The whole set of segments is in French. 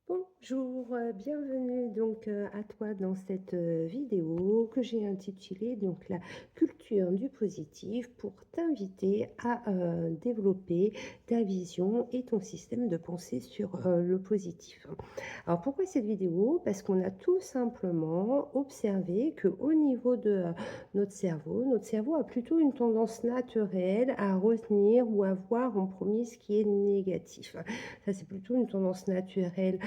Bonjour, bienvenue donc à toi dans cette vidéo que j'ai intitulée donc la culture du positif pour t'inviter à développer ta vision et ton système de pensée sur le positif. Alors pourquoi cette vidéo? Parce qu'on a tout simplement observé que au niveau de notre cerveau a plutôt une tendance naturelle à retenir ou à voir en premier ce qui est négatif. Ça, c'est plutôt une tendance naturelle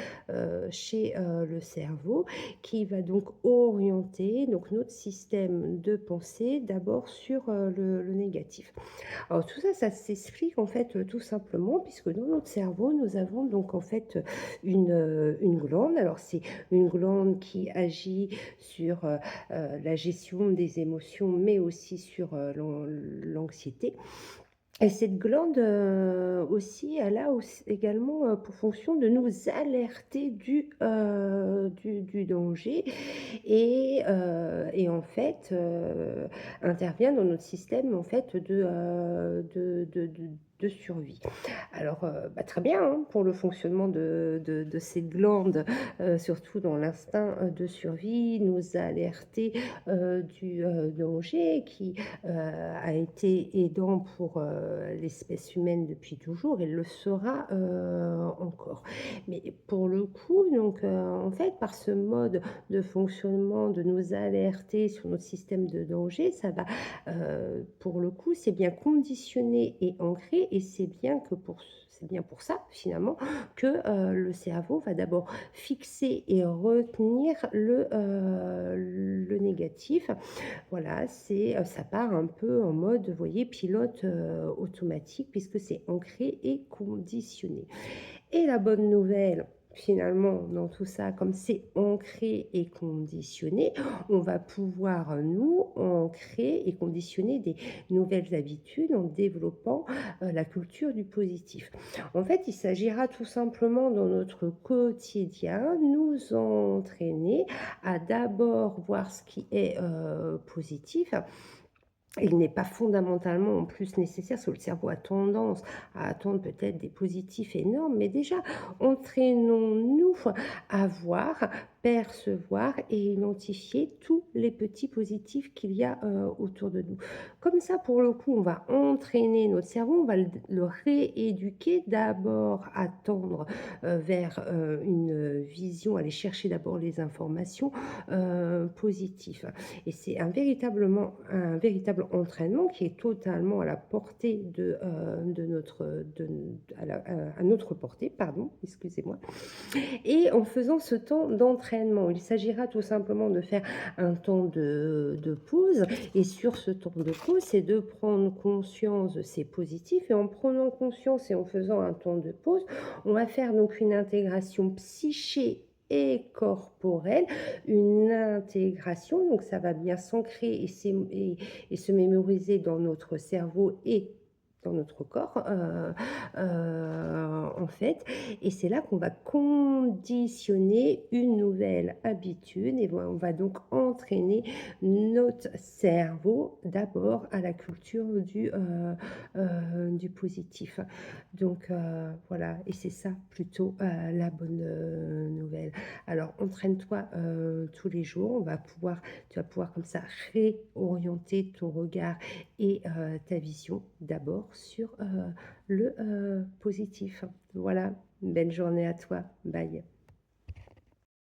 chez le cerveau qui va donc orienter donc notre système de pensée d'abord sur le négatif. Alors tout ça, ça s'explique en fait tout simplement puisque dans notre cerveau, nous avons donc en fait une glande. Alors c'est une glande qui agit sur la gestion des émotions, mais aussi sur l'anxiété. Et cette glande, aussi, elle a également, pour fonction de nous alerter du danger et en fait, intervient dans notre système, en fait, de survie. Alors, bah, très bien, hein, pour le fonctionnement de cette glande, surtout dans l'instinct, de survie, nous alerter, du, danger qui a été aidant pour l'espèce humaine depuis toujours et le sera encore. Mais pour le coup, donc, en fait, par ce mode de fonctionnement, de nous alerter sur notre système de danger, ça va, pour le coup, c'est bien conditionné et ancré et c'est bien pour ça, finalement, que le cerveau va d'abord fixer et retenir le négatif. Voilà, ça part un peu en mode, vous voyez, pilote, automatique puisque c'est ancré et conditionné. Et la bonne nouvelle, finalement, dans tout ça, comme c'est ancré et conditionné, on va pouvoir, nous, ancrer et conditionner des nouvelles habitudes en développant, la culture du positif. En fait, il s'agira tout simplement dans notre quotidien, nous entraîner à d'abord voir ce qui est, positif. Il n'est pas fondamentalement en plus nécessaire, parce que le cerveau a tendance à attendre peut-être des positifs énormes, mais déjà entraînons-nous à voir, percevoir et identifier tous les petits positifs qu'il y a, autour de nous. Comme ça, pour le coup, on va entraîner notre cerveau, on va le rééduquer d'abord à tendre, vers, une vision, aller chercher d'abord les informations, positives. Et c'est un véritable entraînement qui est totalement à la portée de notre de à notre portée, pardon, excusez-moi. Et en faisant ce temps d'entraînement, il s'agira tout simplement de faire un temps de pause et sur ce temps de pause, c'est de prendre conscience de ces positifs et en prenant conscience et en faisant un temps de pause, on va faire donc une intégration psyché et corporelle, une intégration, donc ça va bien s'ancrer et se mémoriser dans notre cerveau et dans notre corps, en fait et c'est là qu'on va conditionner une nouvelle habitude et on va donc entraîner notre cerveau d'abord à la culture du positif. Donc voilà et c'est ça plutôt, la bonne, nouvelle. Alors entraîne-toi, tous les jours, tu vas pouvoir comme ça réorienter ton regard et ta vision d'abord sur, le, positif. Voilà, une belle journée à toi. Bye.